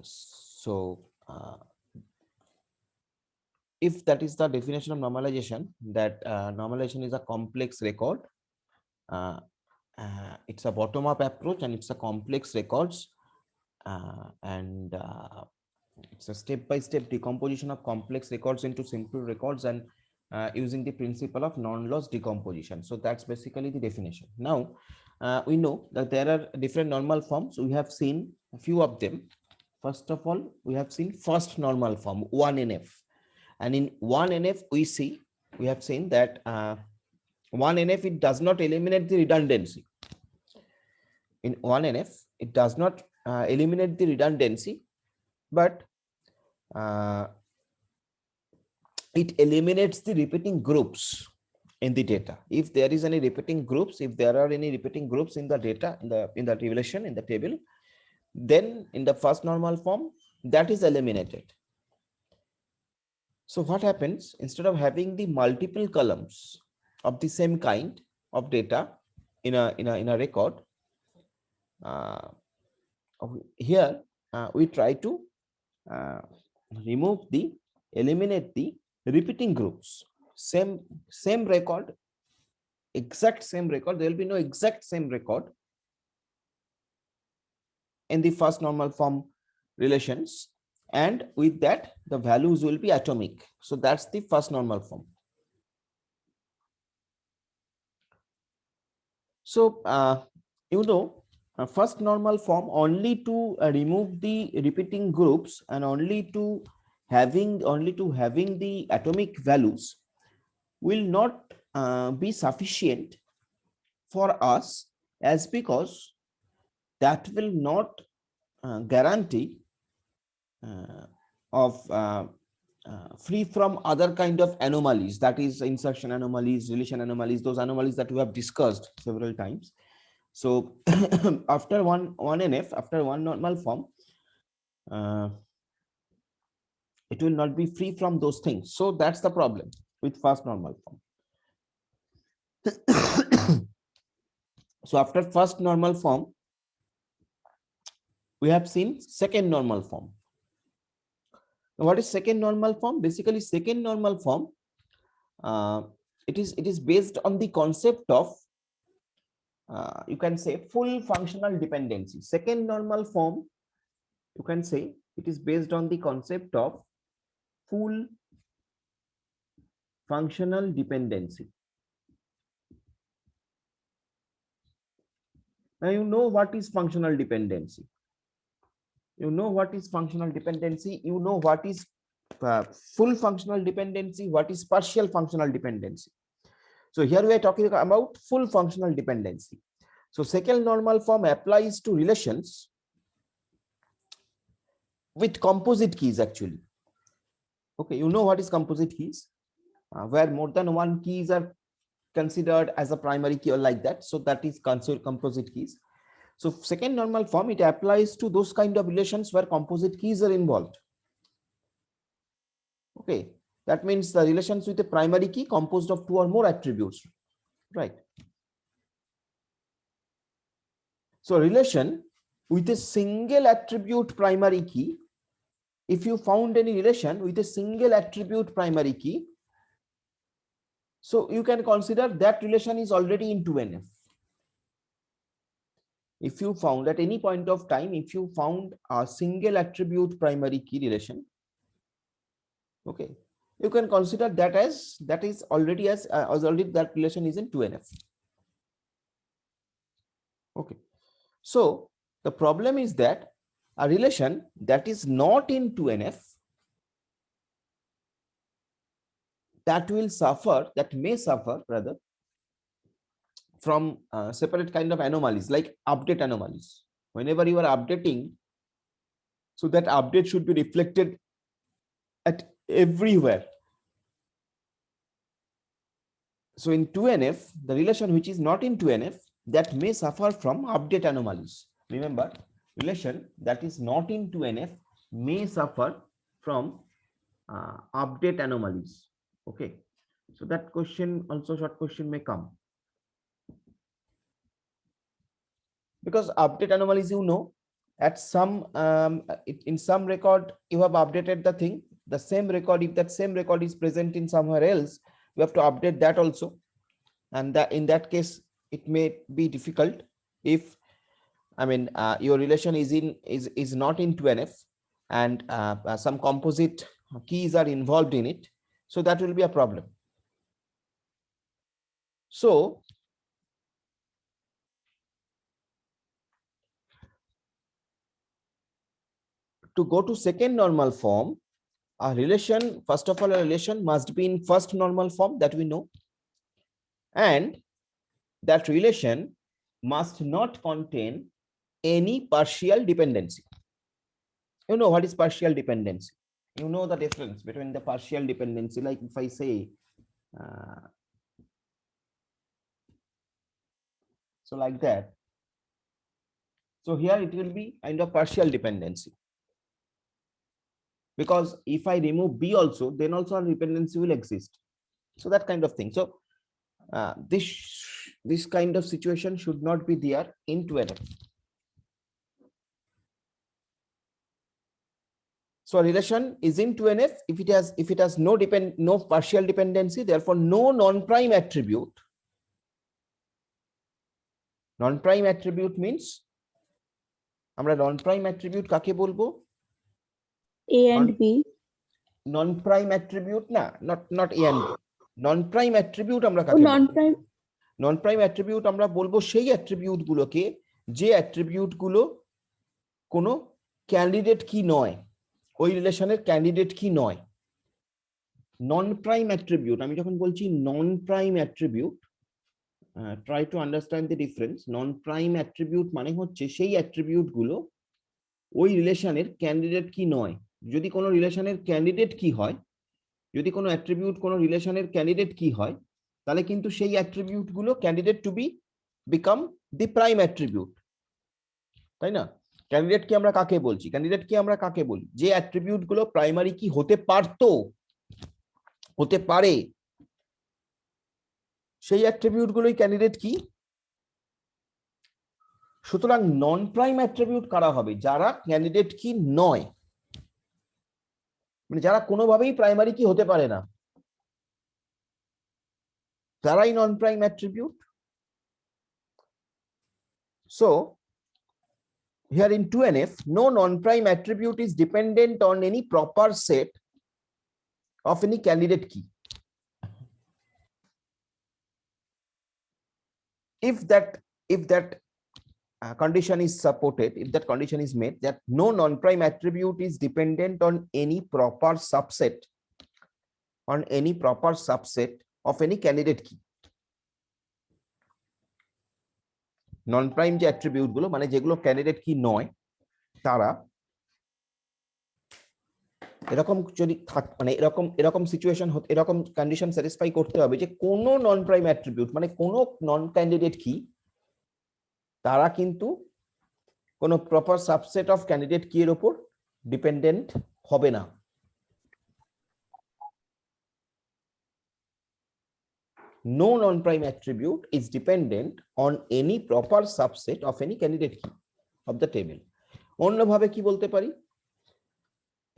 So if that is the definition of normalization, that normalization is a complex record. Uh, it's a bottom-up approach and it's a complex records, and it's a step-by-step decomposition of complex records into simple records, and using the principle of non-loss decomposition. So that's basically the definition. Now we know that there are different normal forms. We have seen a few of them. First of all, we have seen first normal form 1NF, and in 1NF we have seen that 1NF, it does not eliminate the redundancy. In 1NF, it does not eliminate the redundancy, but uh, it eliminates the repeating groups in the data. If there is any repeating groups, if there are any repeating groups in the data, in the relation, in the table, then in the first normal form, that is eliminated. So what happens, instead of having the multiple columns of the same kind of data in a record, uh, here we try to uh, eliminate the repeating groups. Same record, exact same record, there will be no exact same record in the first normal form relations, and with that the values will be atomic. So that's the first normal form. So first normal form, only to remove the repeating groups and only to having the atomic values will not be sufficient for us, as because that will not guarantee of free from other kind of anomalies, that is insertion anomalies, relation anomalies, those anomalies that we have discussed several times. So after one NF, after one normal form, uh, it will not be free from those things. So that's the problem with first normal form. So after first normal form, we have seen second normal form. Now, what is second normal form? Basically, second normal form, it is based on the concept of you can say full functional dependency. Second normal form, you can say it is based on the concept of full functional dependency. Now you know what is functional dependency. You know what is functional dependency. You know what is full functional dependency, what is partial functional dependency. So here we are talking about full functional dependency. So second normal form applies to relations with composite keys actually. Okay, you know what is composite keys, where more than one keys are considered as a primary key or like that. So that is considered composite keys. So second normal form, it applies to those kind of relations where composite keys are involved. Okay, that means the relations with a primary key composed of two or more attributes, right? So relation with a single attribute primary key, if you found any relation with a single attribute primary key, so you can consider that relation is already in 2NF. If you found at any point of time, if you found a single attribute primary key relation, okay, you can consider that as that is already as already that relation is in 2NF. Okay, so the problem is that a relation that is not in 2NF, that will suffer, that may suffer rather, from separate kind of anomalies like update anomalies. Whenever you are updating, so that update should be reflected at everywhere. So in 2NF, the relation which is not in 2NF, that may suffer from update anomalies. Remember, relation that is not in 2NF may suffer from update anomalies. Okay, so that question also, short question may come, because update anomalies, you know, at some in some record you have updated the thing, the same record, if that same record is present in somewhere else, you have to update that also, and that in that case it may be difficult if your relation is not in 2NF and some composite keys are involved in it, so that will be a problem. So to go to second normal form, a relation, first of all, a relation must be in first normal form, that we know, and that relation must not contain any partial dependency. You know what is partial dependency? You know the difference between the partial dependency. Like if I say, so like that. So here it will be kind of partial dependency. Because if I remove B also, then also a dependency will exist. So that kind of thing. So this kind of situation should not be there in 2NF. So a relation is in 2NF if it has no partial dependency, therefore no non-prime attribute. Non-prime attribute means আমরা non-prime attribute কাকে বলবো? A and B. Non-prime attribute না, not A and B. Non-prime attribute আমরা কাকে বলবো? Non-prime attribute আমরা বলবো সেই অ্যাট্রিবিউট গুলোকে যে অ্যাট্রিবিউট গুলো কোনো ক্যান্ডিডেট কি নয়, ওই রিলেশনের ক্যান্ডিডেট কি নয়। Non-prime attribute, আমি যখন বলছি non-prime attribute, try to understand the difference. Non-prime attribute মানে হচ্ছে সেই অ্যাট্রিবিউট গুলো ওই রিলেশনের ক্যান্ডিডেট কি নয়। যদি কোনো রিলেশনের ক্যান্ডিডেট কি হয়, যদি কোনো অ্যাট্রিবিউট কোনো রিলেশনের ক্যান্ডিডেট কি হয়, তাহলে কিন্তু সেই অ্যাট্রিবিউট গুলো candidate to be become the prime attribute, তাই না? ক্যান্ডিডেট কি আমরা কাকে বলছি? ক্যান্ডিডেট কি আমরা কাকে বলি? যে অ্যাট্রিবিউট গুলো প্রাইমারি কি হতে পারতো, হতে পারে, সেই অ্যাট্রিবিউট গুলোই ক্যান্ডিডেট কি। সুতরাং নন প্রাইম অ্যাট্রিবিউট কারা হবে? যারা ক্যান্ডিডেট কি নয়, মানে যারা কোনোভাবেই প্রাইমারি কি হতে পারে না, তারাই non prime attribute. So here in 2NF, no non-prime attribute is dependent on any proper set of any candidate key. If that condition is supported, if that condition is met, that no non-prime attribute is dependent on any proper subset, of any candidate key. Non-prime যে attribute গুলো, মানে যেগুলো candidate key নয়, তারা এরকম যদি মানে এরকম সিচুয়েশন, এরকম কন্ডিশন স্যাটিসফাই করতে হবে যে কোনো নন প্রাইম অ্যাট্রিবিউট মানে কোনো নন ক্যান্ডিডেট কি, তারা কিন্তু কোনো প্রপার সাবসেট অফ ক্যান্ডিডেট কি এর উপর ডিপেন্ডেন্ট হবে না। No non-prime attribute is dependent on any proper subset of any candidate key of the table. অন্যভাবে কি বলতে পারি?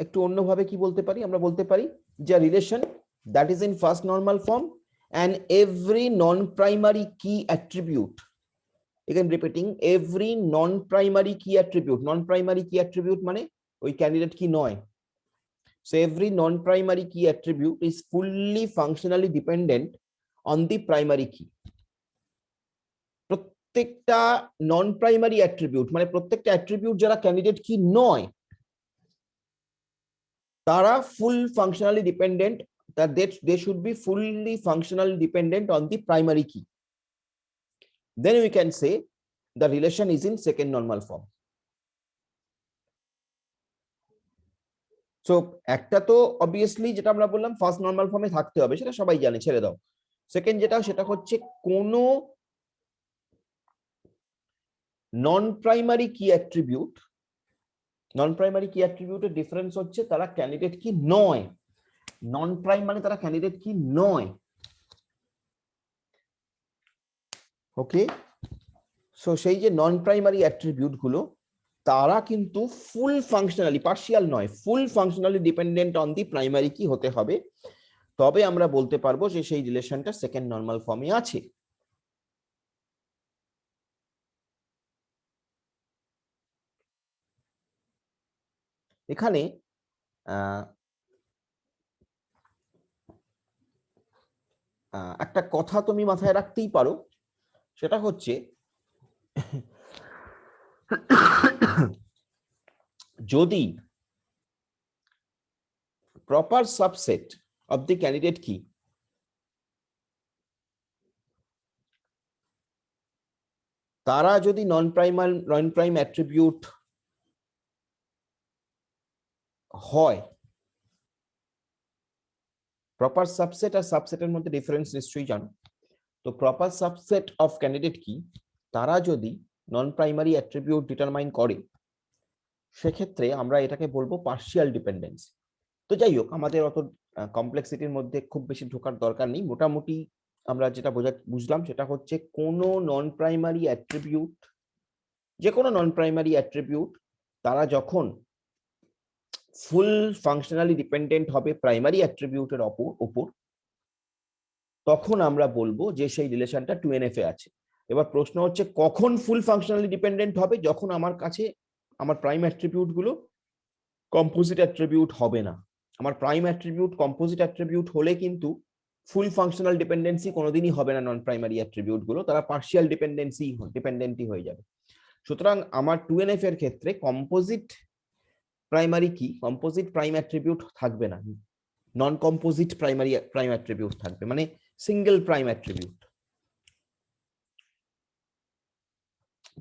একটু অন্যভাবে কি বলতে পারি? আমরা বলতে পারি যে relation that is in first normal form and every non-primary key attribute, again repeating, every non-primary key attribute, non-primary key attribute মানে ওই ক্যান্ডিডেট কি নয়, so every non-primary key attribute is fully functionally dependent on the primary key. প্রত্যেকটা নন primary attribute মানে প্রত্যেকটা attribute যারা candidate key নয়, তারা full functionally dependent, that they should be fully functionally dependent on the primary key. Then we can say the relation is in second normal form. So একটা তো obviously যেটা আমরা বললাম ফার্স্ট নরমাল ফর্মে থাকতে হবে, সেটা সবাই জানে, ছেড়ে দাও। সেকেন্ড যেটা, সেটা হচ্ছে কোনো নন প্রাইমারি কি অ্যাট্রিবিউট, নন প্রাইমারি কি অ্যাট্রিবিউটের ডিফারেন্স হচ্ছে তারা ক্যান্ডিডেট কি নয়। নন প্রাইম মানে তারা ক্যান্ডিডেট কি নয়। ওকে, সো সেই যে নন প্রাইমারি অ্যাট্রিবিউট গুলো, তারা কিন্তু ফুল ফাংশনালি, পার্শিয়াল নয়, full functionally dependent on the primary key হতে হবে, তবে আমরা বলতে পারবো যে সেই রিলেশনটা সেকেন্ড নর্মাল ফর্মে আছে। এখানে একটা কথা তুমি মাথায় রাখতেই পারো, সেটা হচ্ছে যদি proper subset of the candidate কি তারা যদি নন প্রাইম অ্যাট্রিবিউট হয়, প্রপার সাবসেট আর সাবসেটের মধ্যে ডিফারেন্স নিশ্চয়ই জানো, তো প্রপার সাবসেট অফ ক্যান্ডিডেট কি তারা যদি নন প্রাইমারি অ্যাট্রিবিউট ডিটারমাইন করে, সেক্ষেত্রে আমরা এটাকে বলবো পার্শিয়াল ডিপেন্ডেন্সি। তো যাই হোক, আমাদের অত কমপ্লেক্সিটির মধ্যে খুব বেশি ঢোকার দরকার নেই। মোটামুটি আমরা যেটা বুঝলাম সেটা হচ্ছে কোনো নন প্রাইমারি অ্যাট্রিবিউট, যে কোনো নন প্রাইমারি অ্যাট্রিবিউট তারা যখন ফুল ফাংশনালি ডিপেন্ডেন্ট হবে প্রাইমারি অ্যাট্রিবিউটের উপর, তখন আমরা বলবো যে সেই রিলেশনটা 2NF এ আছে। এবার প্রশ্ন হচ্ছে কখন ফুল ফাংশনালি ডিপেন্ডেন্ট হবে, যখন আমার কাছে আমার প্রাইম অ্যাট্রিবিউট গুলো কম্পোজিট অ্যাট্রিবিউট হবে না। আমার প্রাইম অ্যাট্রিবিউট কম্পোজিট অ্যাট্রিবিউট হলে কিন্তু ফুল ফাংশনাল ডিপেন্ডেন্সি কোনোদিনই হবে না, নন প্রাইমারি অ্যাট্রিবিউট গুলো তারা পার্শিয়াল ডিপেন্ডেন্টই হয়ে যাবে। সুতরাং আমার 2NF এর ক্ষেত্রে কম্পোজিট প্রাইমারি কি, কম্পোজিট প্রাইম অ্যাট্রিবিউট থাকবে না, নন কম্পোজিট প্রাইম অ্যাট্রিবিউট থাকবে, মানে সিঙ্গেল প্রাইম অ্যাট্রিবিউট।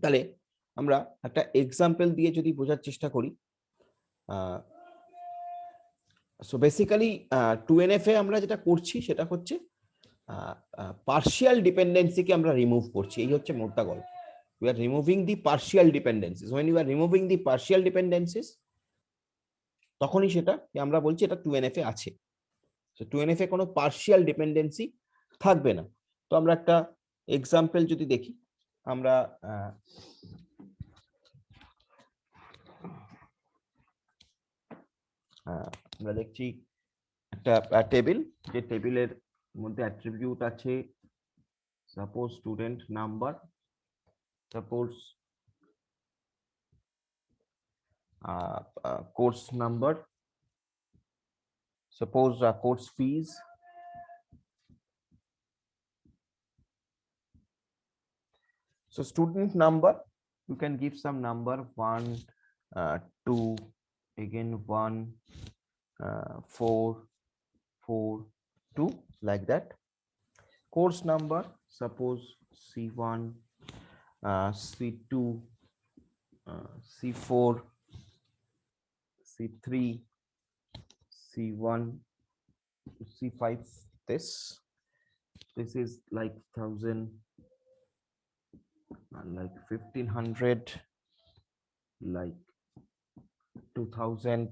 তাহলে আমরা একটা এক্সাম্পল দিয়ে যদি বোঝার চেষ্টা করি, সো বেসিক্যালি 2NF এ আমরা যেটা করছি সেটা হচ্ছে পার্শিয়াল ডিপেন্ডেন্সিকে আমরা রিমুভ করছি, এই হচ্ছে মোদ্দা গল্প। we are removing the partial dependencies. when you are removing the partial dependencies, তখনই সেটা আমরা বলছি এটা 2NF এ আছে। so 2NF এ কোনো পার্শিয়াল ডিপেন্ডেন্সি থাকবে না। তো আমরা একটা এক্সাম্পল যদি দেখি, আমরা আমরা দেখছি একটা টেবিল, যে টেবিলের মধ্যে অ্যাট্রিবিউট আছে suppose student number, suppose course number, suppose course fees, so student number you can give some number 1 2 again 1 4 4 2 like that. Course number suppose C1 C2 C4 C3 C1 C5. This is like 1000, like 1500, like 2000,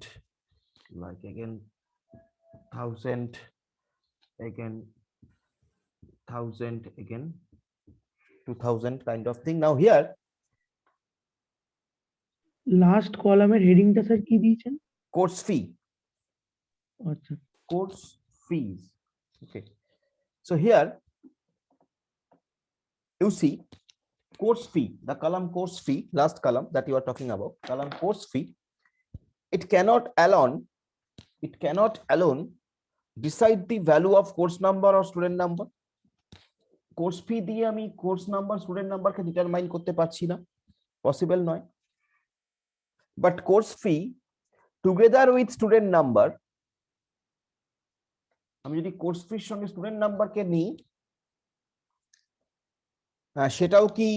like again 1000, again 1000, again 2000, kind of thing. Now here last কলামের হেডিংটা sir কি দিয়েছেন? course fee. আচ্ছা, course fees. Okay, so here you see course fee, the column course fee, last column that you are talking about, column course fee, it cannot alone decide the value of course number or student number. course fee দিয়ে আমি course number student number কে determine করতে পারছি না, possible নয়। but course fee together with student number, আমি যদি course ফির সঙ্গে স্টুডেন্ট নাম্বারকে নিই, সেটাও কি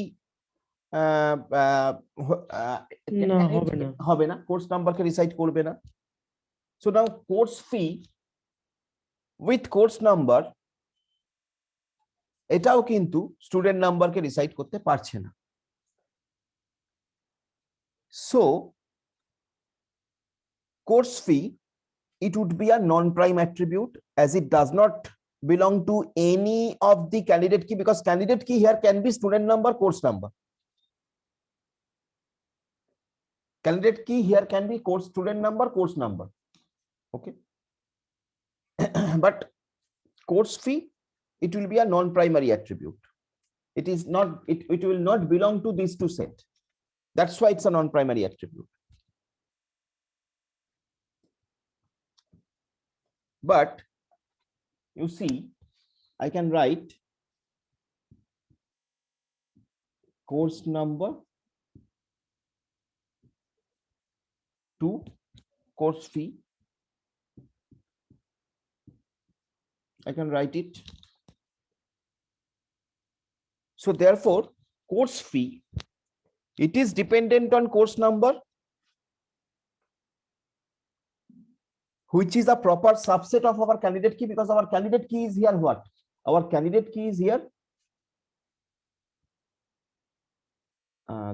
হবে না, কোর্স নাম্বারকে রিসাইড করবে না। So now course fee with course number, এটাও কিন্তু স্টুডেন্ট নাম্বারকে রিসাইড করতে পারছে না। So course fee, it would be a non-prime attribute as it does not belong to any of the candidate key, because candidate key here can be student number, course number. candidate key here can be course student number, course number. Okay. But course fee, it will be a non-primary attribute. It is not, it will not belong to these two set. That's why it's a non-primary attribute. But you see, I can write course number to course fee. I can write it. So therefore, course fee, it is dependent on course number, which is a proper subset of our candidate key, because our candidate key is here what? Our candidate key is here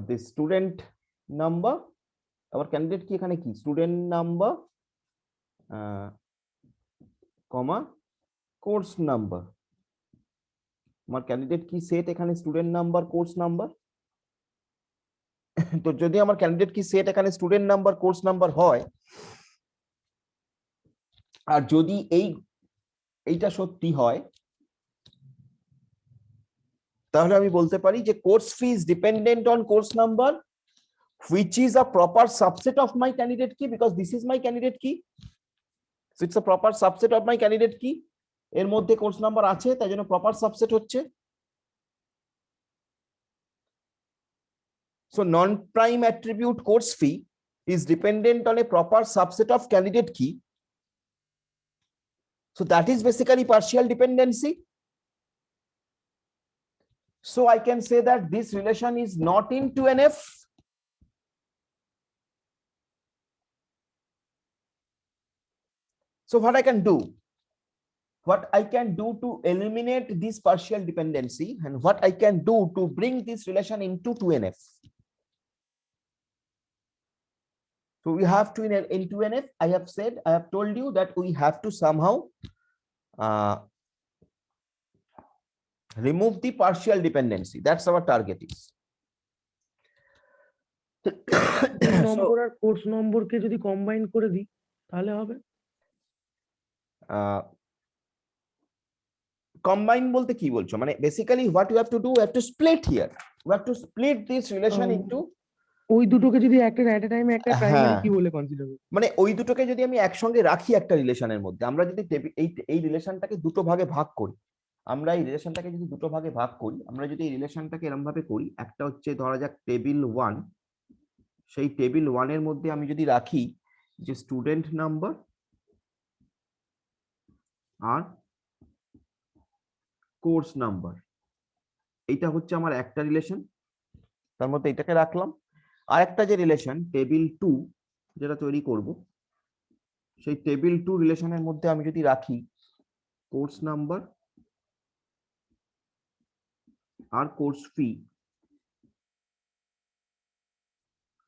the student number. Our candidate key এখানে কি? Student number comma course number. আমার candidate কি set এখানে student number, course number. তো যদি আমার candidate কি set এখানে স্টুডেন্ট নাম্বার, কোর্স নাম্বার হয়, আর যদি এইটা সত্যি হয়, তাহলে আমি বলতে পারি যে course fee is dependent on course number, which is a proper subset of my candidate key, because this is my candidate key. So it's a proper subset of my candidate key. এর মধ্যে course number আছে, তাই জন্য proper subset হচ্ছে। So non-prime attribute course fee is dependent on a proper subset of candidate key. So that is basically partial dependency. So I can say that this relation is not in 2NF. So what I can do? What I can do to eliminate this partial dependency, and what I can do to bring this relation into 2NF. So we have to in 2NF, I have told you that we have to somehow remove the partial dependency. That's our target is. Number আর course নম্বরকে যদি combine করে দিই তাহলে হবে? Combine বলতে কি বলছো? মানে basically what you have to do, you have to split here. You have to split this relation into, ওই দুটোকে যদি একটা এট এ টাইমে একটা প্রাইমারি কি বলে কনসিডার করি, মানে ওই দুটোকে যদি আমি একসঙ্গে রাখি একটা রিলেশনের মধ্যে, আমরা যদি এই রিলেশনটাকে দুটো ভাগে ভাগ করি, আমরা এই রিলেশনটাকে যদি দুটো ভাগে ভাগ করি, আমরা যদি এই রিলেশনটাকে এরকম ভাবে করি, একটা হচ্ছে ধরা যাক টেবিল 1, সেই টেবিল 1 এর মধ্যে আমি যদি রাখি যে স্টুডেন্ট নাম্বার আর কোর্স নাম্বার, এইটা হচ্ছে আমার একটা রিলেশন, তার মধ্যে এটাকে রাখলাম। আর একটা যে রিলেশন টেবিল 2 যেটা তৈরি করব, সেই টেবিল 2 রিলেশনের মধ্যে আমি যদি রাখি কোর্স নাম্বার আর course fee,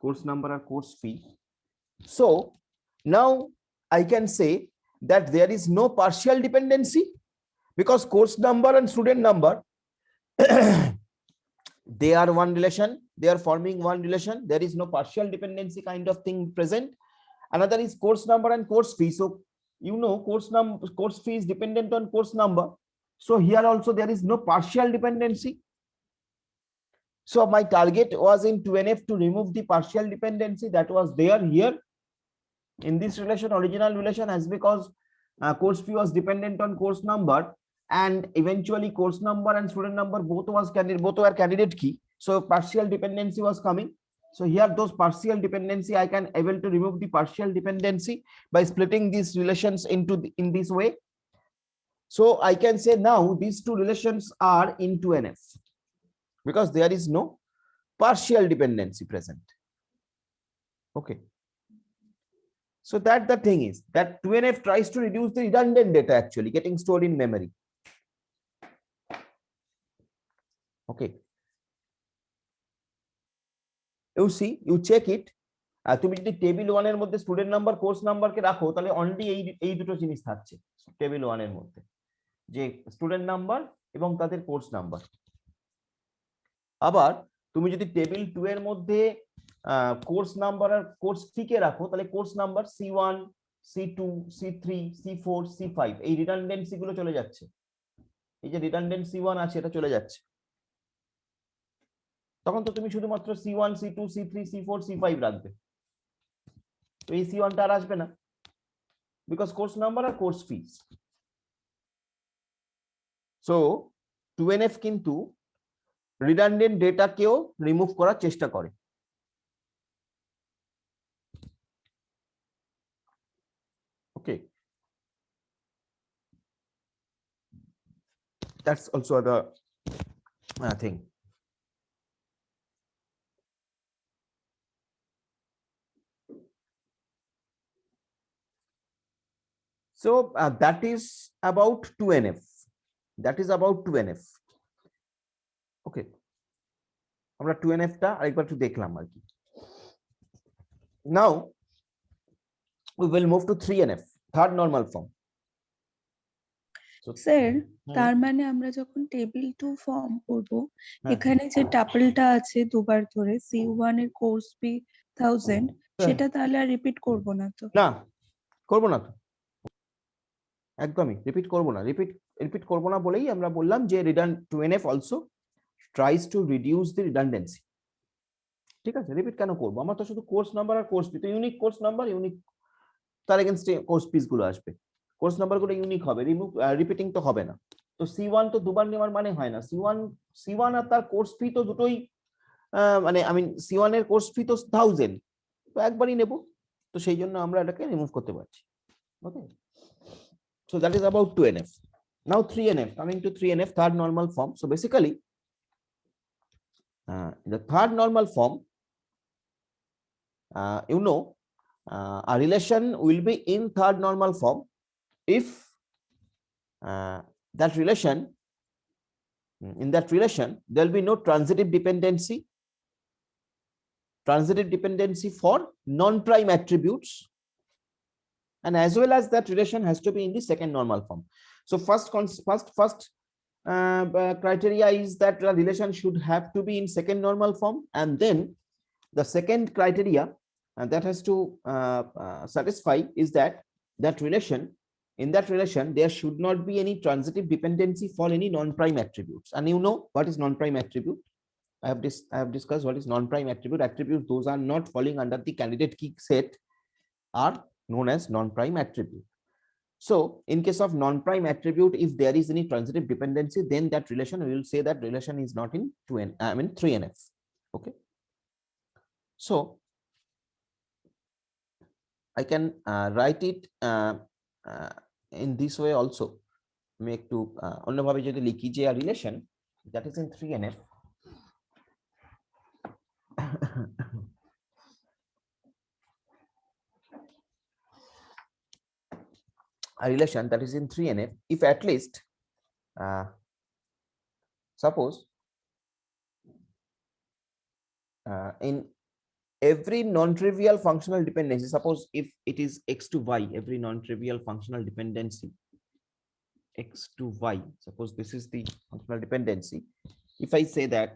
course number or course fee. So now I can say that there is no partial dependency, because course number and student number they are one relation, they are forming one relation. There is no partial dependency kind of thing present. Another is course number and course fee. So you know course fee is dependent on course number. So here also there is no partial dependency. So my target was in 2NF to remove the partial dependency that was there here in this relation, original relation, as because course fee was dependent on course number, and eventually course number and student number both were candidate key. So partial dependency was coming. So here those partial dependency I can able to remove the partial dependency by splitting these relations into in this way. So I can say now these two relations are in 2NF, because there is no partial dependency present. Okay. So that the thing is that 2NF tries to reduce the redundant data actually getting stored in memory. Okay. You see, you check it. তুমি যদি table 1 এর মধ্যে student number, course নাম্বারকে রাখো, তাহলে only এই দুটো জিনিস থাকছে টেবিল 1 এর মধ্যে, যে স্টুডেন্ট নাম্বার এবং তাদের কোর্স নাম্বার। আবার তুমি যদি টেবিল 2 এর মধ্যে কোর্স নাম্বার আর কোর্স ফি কে রাখো, তাহলে course number C1 C2 C3 C4 C5 এই রিডান্ডেন্সি গুলো চলে যাচ্ছে, এই যে রিডান্ডেন্ট C1 আছে এটা চলে যাচ্ছে, তখন তো তুমি শুধুমাত্র C1 C2 C3 C4 C5 রাখবে, তো এই C1 টা আর আসবে না, বিকজ কোর্স নাম্বার আর কোর্স ফিস। সো 2NF কিন্তু রিডান্ডেন্ট ডেটাকেও রিমুভ করার চেষ্টা করে। Okay, that's also the thing. So that is about 2NF. That is about 2NF. Okay, আমরা 2NF টা আরেকবার একটু দেখলাম আর কি। Now we will move to 3NF, third normal form. So, sir তার মানে আমরা যখন টেবিল 2 ফর্ম করব, হ্যাঁ, এখানে যে টাপলটা আছে দুবার ধরে C1 এর কোর্স ফি 1000, সেটা তাহলে আর রিপিট করব না তো? না করবো না তো, একদমই রিপিট করবো না, রিপিট করবো না বলেই আমরা বললাম যে 2NF also tries to reduce the redundancy. ঠিক আছে, রিপিট কেন করবো, আমার তো শুধু কোর্স নাম্বার আর কোর্স ফি, তো ইউনিক কোর্স নাম্বার ইউনিক তার এগেইনস্টে কোর্স ফিস গুলো আসবে, কোর্স নাম্বার গুলো ইউনিক হবে, রিপিটিং তো হবে না। তো C1 তো দুবার নেওয়ার মানে হয় না, C1 আর তার কোর্স ফি তো দুটোই মানে আই মিন C1 এর কোর্স ফি তো 1000, তো একবারই নেব, তো সেই জন্য আমরা এটাকে রিমুভ করতে পারছি। ওকে, so that is about 2NF. Now 3NF, coming to 3NF, third normal form. So basically the third normal form, you know, a relation will be in third normal form if that relation, in that relation there will be no transitive dependency for non-prime attributes, and as well as that relation has to be in the second normal form. So first criteria is that the relation should have to be in second normal form, and then the second criteria that has to satisfy is that in that relation there should not be any transitive dependency for any non-prime attributes. And you know what is non-prime attribute? I have discussed what is non-prime attribute. Attributes those are not falling under the candidate key set are known as non-prime attribute. So in case of non-prime attribute, if there is any transitive dependency, then that relation, we will say that relation is not in 3NF. Okay, so I can write it in this way also, make to অন্য ভাবে যদি লিখি যে a relation that is in 3NF a relation that is in 3NF if at least suppose in every non-trivial functional dependency, suppose if it is x to y, every non-trivial functional dependency x to y, suppose this is the functional dependency, if I say that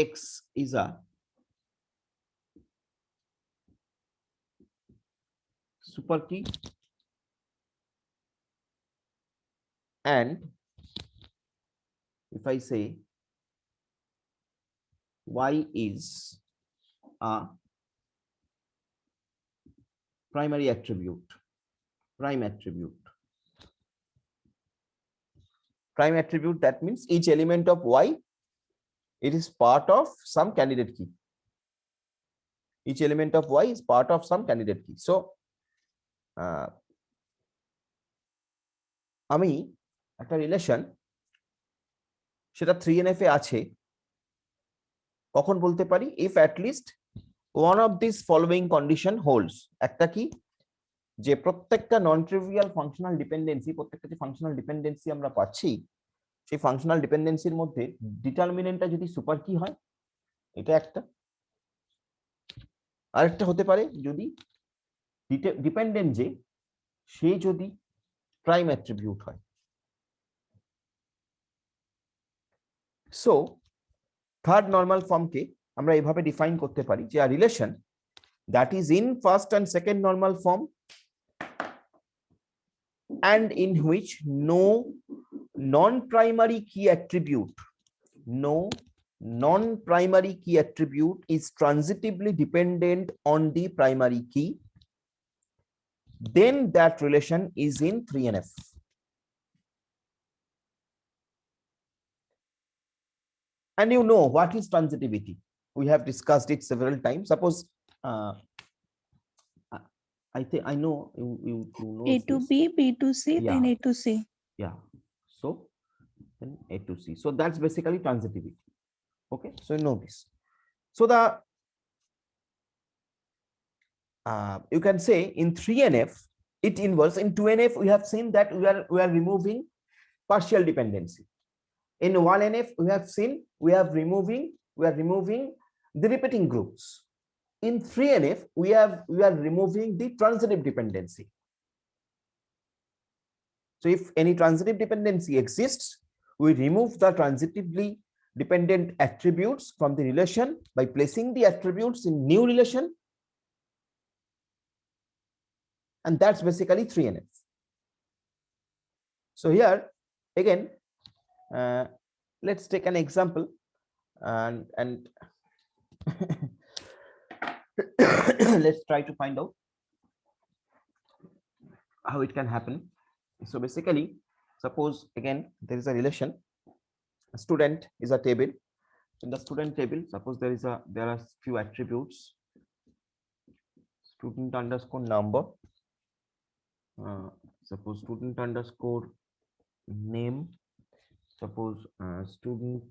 x is a super key and if I say y is a prime attribute, that means each element of y, it is part of some candidate key, each element of y is part of some candidate key. So আমি একটা relation সেটা 3NF এ আছে কখন বলতে পারি, if at least one of these following condition holds. একটা কি, যে প্রত্যেকটা নন ট্রিভিয়াল ফাংশনাল ডিপেন্ডেন্সি, প্রত্যেকটা যে ফাংশনাল ডিপেন্ডেন্সি আমরা পাচ্ছি সেই ফাংশনাল ডিপেন্ডেন্সির মধ্যে ডিটারমিনেন্টটা যদি সুপার কি হয়, এটা একটা। আরেকটা হতে পারে যদি ডিপেন্ডেন্ট যে সে যদি প্রাইম অ্যাট্রিবিউট হয়। So থার্ড নর্মাল ফর্মকে আমরা এইভাবে ডিফাইন করতে পারি যে a relation that is in first and second normal form and in which no non-primary key attribute is transitively dependent on the primary key, then that relation is in 3NF. And you know what is transitivity. We have discussed it several times. Suppose I know you know A to this. B, B to C, then Yeah. A to C. Yeah. So then A to C. So that's basically transitivity. Okay. So you know this. So the you can say in 3NF it involves. In 2NF we have seen that we are removing partial dependency. In 1NF we have seen we are removing the repeating groups. In 3NF we are removing the transitive dependency. So if any transitive dependency exists, we remove the transitively dependent attributes from the relation by placing the attributes in new relation, and that's basically 3NF. So here again, let's take an example and let's try to find out how it can happen. So basically, suppose again there is a relation. A student is a table. In the student table, suppose there are few attributes. Student underscore number. Suppose student underscore name. Suppose student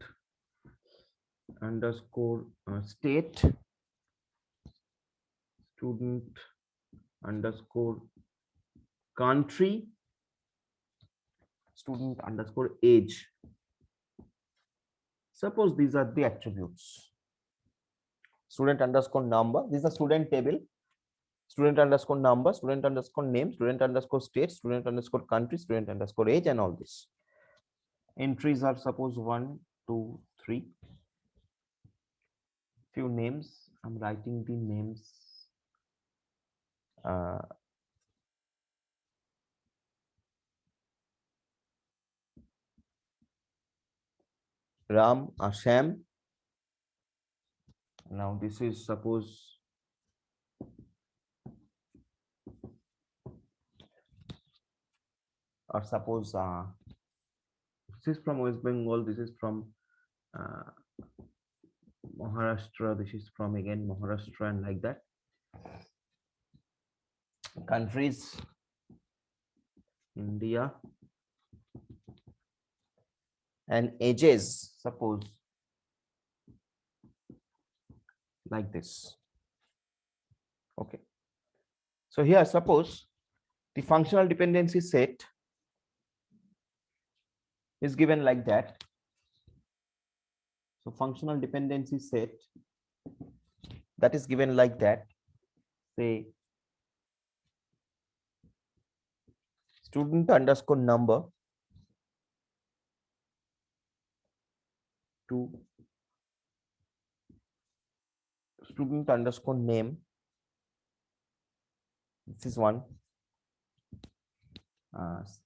underscore state. Student underscore country. Student underscore age. Suppose these are the attributes. Student underscore number. This is a student table. Student underscore number, student underscore name, student underscore state, student underscore country, student underscore age, and all this. Entries are suppose 1, 2, 3. Few names. I'm writing the names. Ram, Asham. Now this is suppose or suppose this is from West Bengal, this is from Maharashtra, this is from again Maharashtra, and like that. Countries: India. And ages, suppose like this. Okay. So here suppose the functional dependency set is given like that. So functional dependency set that is given like that. Say student underscore number to student underscore name. This is one.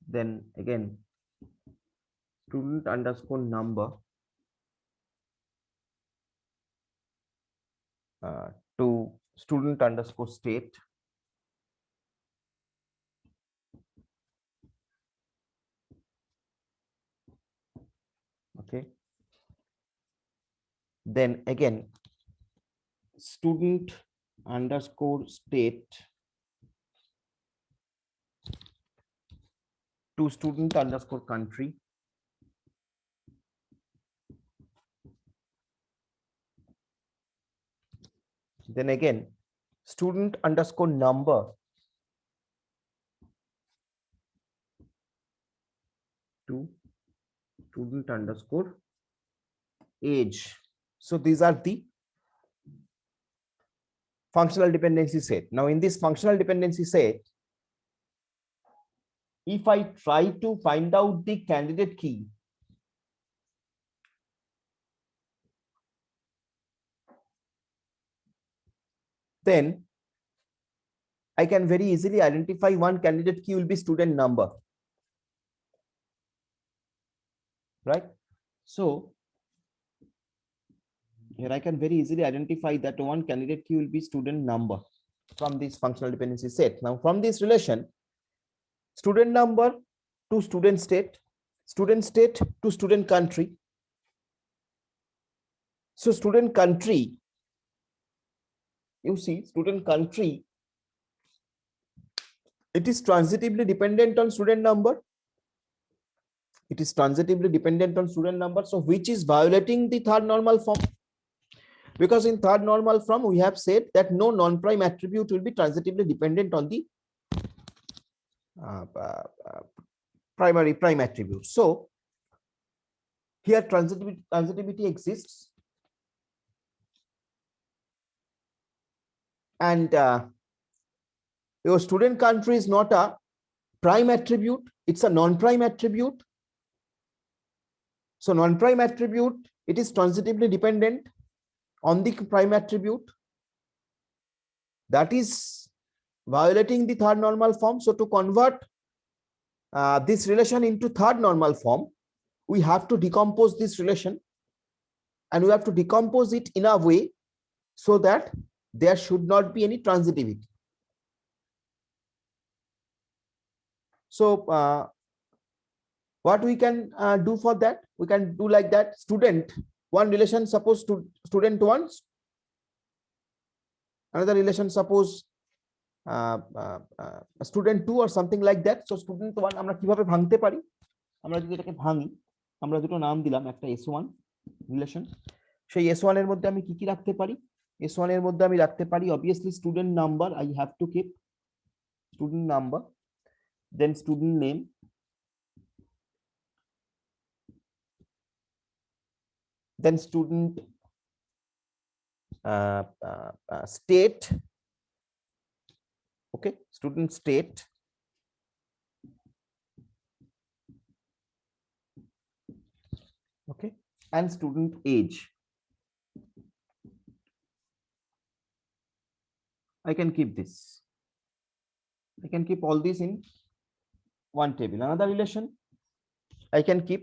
Then again student underscore number to student underscore state. Okay. Then again student underscore state to student underscore country. Then again student underscore number to student underscore age. So these are the functional dependency set. Now in this functional dependency set, if I try to find out the candidate key, then I can very easily identify one candidate key will be student number, right? So here I can very easily identify that one candidate key will be student number from this functional dependency set. Now from this relation, student number to student state to student country. So student country, you see student country, it is transitively dependent on student number. It is transitively dependent on student number. So which is violating the third normal form? Because in third normal form, we have said that no non-prime attribute will be transitively dependent on the primary prime attribute. So here transitivity exists, and your student country is not a prime attribute, it's a non-prime attribute. So non-prime attribute, it is transitively dependent on the prime attribute. That is violating the third normal form. So to convert this relation into third normal form, we have to decompose this relation, and we have to decompose it in a way so that there should not be any transitivity. So what we can do for that? We can do like that: student one relation, suppose to student one, another relation, suppose student two or something like that. So student one আমরা কিভাবে ভাঙতে পারি? আমরা যদি এটাকে ভাঙি, আমরা দুটো নাম দিলাম, একটা s1 রিলেশন। সেই s1 এর মধ্যে আমি কি কি রাখতে পারি? s1 এর মধ্যে আমি রাখতে পারি obviously student number, I have to keep student number, then student name, then student state, okay, student state, okay, and student age. I can keep this. I can keep all these in one table. Another relation, I can keep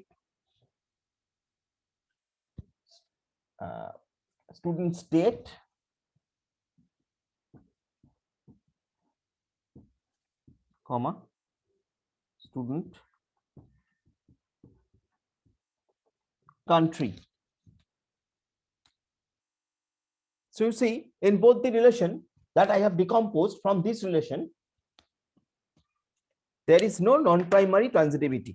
student state, comma, student country. So you see, in both the relation that I have decomposed from this relation, there is no non-primary transitivity,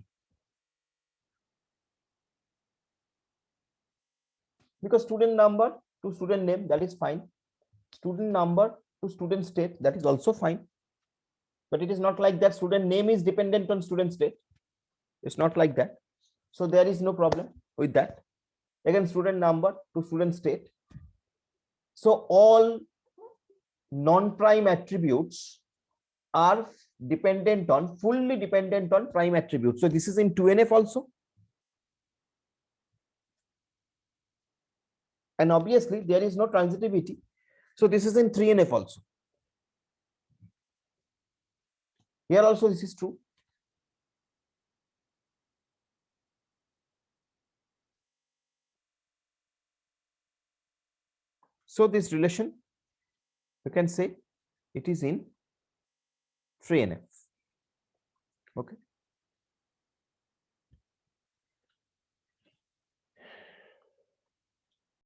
because student number to student name, that is fine. Student number to student state, that is also fine. But it is not like that student name is dependent on student state. It's not like that. So there is no problem with that. Again, student number to student state. So all non-prime attributes are dependent on, fully dependent on prime attributes. So this is in 2NF also. And obviously there is no transitivity. So this is in 3NF also. Here also this is true. So this relation, you can say it is in 3NF. Okay.